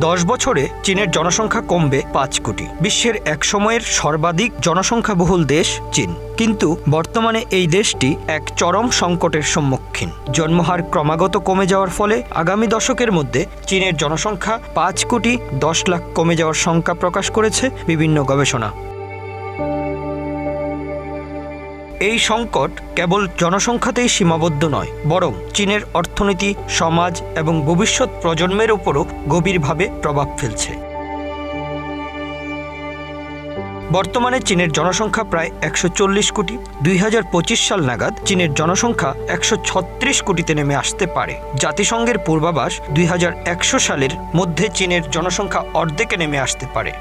10 বছরে চীনের জনসংখ্যা কমবে 5 কোটি। বিশ্বের এক সময়ের সর্বাধিক জনসংখ্যাবহুল দেশ চীন, কিন্তু বর্তমানে এই দেশটি এক চরম সংকটের সম্মুখীন। জন্মহার ক্রমাগত কমে যাওয়ার ফলে আগামী দশকের মধ্যে চীনের জনসংখ্যা 5 কোটি 10 লাখ কমে যাওয়ার শঙ্কা প্রকাশ করেছে বিভিন্ন গবেষণা। এই সংকট কেবল জনসংখ্যাতেই সীমাবদ্ধ নয়, বরং চীনের অর্থনীতি, সমাজ এবং ভবিষ্যৎ প্রজন্মের উপরও গভীরভাবে প্রভাব ফেলছে। বর্তমানে চীনের জনসংখ্যা প্রায় 140 কোটি। 2025 সাল নাগাদ চীনের জনসংখ্যা 136 কোটিতে নেমে আসতে পারে। জাতিসংঘের পূর্বাভাস 2100 সালের মধ্যে চীনের জনসংখ্যা অর্ধেকে নেমে আসতে পারে।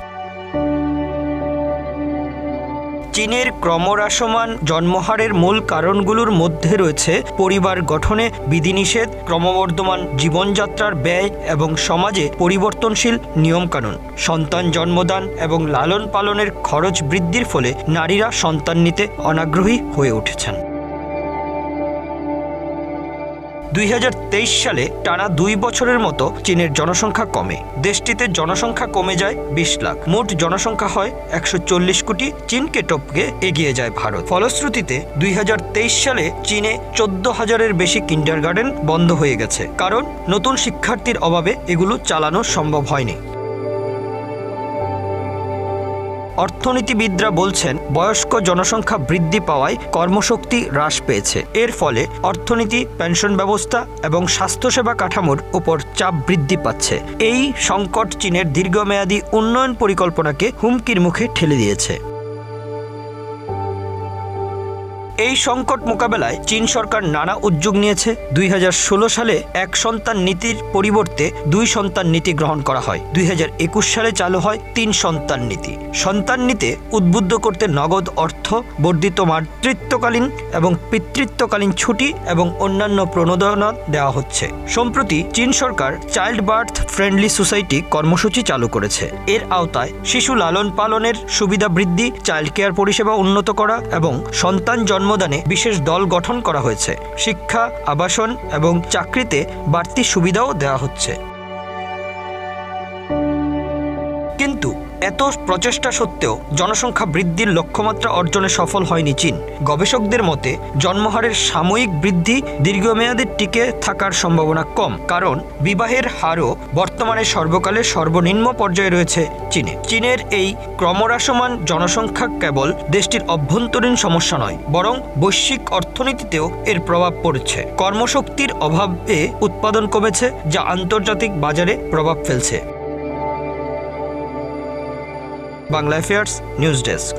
চীনের ক্রমহ্রাসমান জন্মহারের মূল কারণগুলোর মধ্যে রয়েছে পরিবার গঠনে বিধিনিষেধ, ক্রমবর্ধমান জীবনযাত্রার ব্যয় এবং সমাজে পরিবর্তনশীল নিয়মকানুন। সন্তান জন্মদান এবং লালন পালনের খরচ বৃদ্ধির ফলে নারীরা সন্তান নিতে অনাগ্রহী হয়ে উঠেছেন। 2023 সালে টানা 2 বছরের মতো চীনের জনসংখ্যা কমে। দেশটিতে জনসংখ্যা কমে যায় 20 লাখ। মোট জনসংখ্যা হয় 140 কোটি। চীনকে টপকে এগিয়ে যায় ভারত। ফলশ্রুতিতে 2023 সালে চীনে 14,000-এর বেশি কিন্ডারগার্টেন বন্ধ হয়ে গেছে, কারণ নতুন শিক্ষার্থীর অভাবে এগুলো চালানো সম্ভব হয়নি। অর্থনীতিবিদরা বলছেন, বয়স্ক জনসংখ্যা বৃদ্ধি পাওয়ায় কর্মশক্তি হ্রাস পেয়েছে। এর ফলে অর্থনীতি, পেনশন ব্যবস্থা এবং স্বাস্থ্যসেবা কাঠামোর উপর চাপ বৃদ্ধি পাচ্ছে। এই সংকট চীনের দীর্ঘমেয়াদী উন্নয়ন পরিকল্পনাকে হুমকির মুখে ঠেলে দিয়েছে। এই সংকট মোকাবেলায় চীন সরকার নানা উদ্যোগ নিয়েছে। 2016 সালে এক সন্তান নীতির পরিবর্তে 2 সন্তান নীতি গ্রহণ করা হয়। 2021 সালে চালু হয় 3 সন্তান নীতি। সন্তান নীতি উদ্বুদ্ধ করতে নগদ অর্থ, বর্ধিত মাতৃত্বকালীন এবং পিতৃত্বকালীন ছুটি এবং অন্যান্য প্রণোদনা দেওয়া হচ্ছে। সম্প্রতি চীন সরকার চাইল্ড বার্থ ফ্রেন্ডলি সোসাইটি কর্মসূচি চালু করেছে। এর আওতায় শিশু লালন পালনের সুবিধা বৃদ্ধি, চাইল্ড কেয়ার পরিষেবা উন্নত করা এবং সন্তান জন্মদানে বিশেষ দল গঠন করা হয়েছে। শিক্ষা, আবাসন এবং চাকরিতে বাড়তি সুবিধাও দেওয়া হচ্ছে। কিন্তু এত প্রচেষ্টা সত্ত্বেও জনসংখ্যা বৃদ্ধির লক্ষ্যমাত্রা অর্জনে সফল হয়নি চীন। গবেষকদের মতে জন্মহারের সাময়িক বৃদ্ধি দীর্ঘমেয়াদে টিকে থাকার সম্ভাবনা কম, কারণ বিবাহের হারও বর্তমানে সর্বকালের সর্বনিম্ন পর্যায়ে রয়েছে চীনে। চীনের এই ক্রমহ্রাসমান জনসংখ্যা কেবল দেশটির অভ্যন্তরীণ সমস্যা নয়, বরং বৈশ্বিক অর্থনীতিতেও এর প্রভাব পড়ছে। কর্মশক্তির অভাবে উৎপাদন কমেছে, যা আন্তর্জাতিক বাজারে প্রভাব ফেলছে। Bangla affairs news desk.